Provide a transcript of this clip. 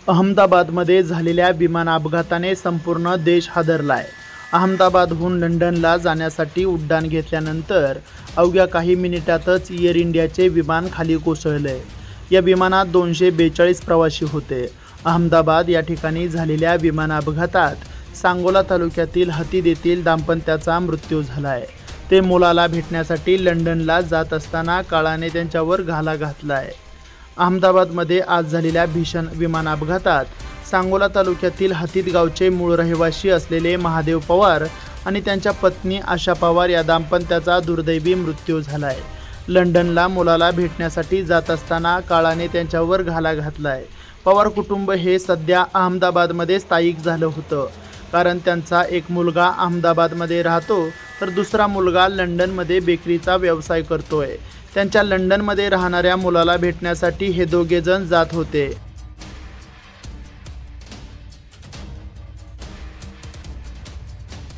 अहमदाबादमध्ये झालेल्या विमान अपघाताने संपूर्ण देश हादरलाय. अहमदाबादहून लंडनला जाण्यासाठी उड्डाण घेतल्यानंतर अवघ्या काही मिनिटातच एअर इंडियाचे विमान खाली कोसळले. या विमानात 242 प्रवासी होते. अहमदाबाद या ठिकाणी झालेल्या विमान अपघातात सांगोला तालुक्यातील हतीद येथील दाम्पत्याचा मृत्यू झालाय. ते मुलाला भेटण्यासाठी लंडनला जात असताना काळाने त्यांच्यावर घाला घातलाय. अहमदाबादमध्ये आज झालेल्या भीषण विमान अपघातात सांगोला तालुक्यातील हतीद गावचे मूळ रहिवासी असलेले महादेव पवार आणि त्यांच्या पत्नी आशा पवार या दाम्पत्याचा दुर्दैवी मृत्यू झालाय. लंडनला मुलाला भेटण्यासाठी जात असताना काळाने त्यांच्यावर घाला घातलाय. पवार कुटुंब हे सध्या अहमदाबादमध्ये स्थायिक झालं होतं, कारण त्यांचा एक मुलगा अहमदाबादमध्ये राहतो तर दुसरा मुलगा लंडनमध्ये बेकरीचा व्यवसाय करतोय. त्यांच्या लंडनमध्ये राहणाऱ्या मुलाला भेटण्यासाठी हे दोघेजण जात होते.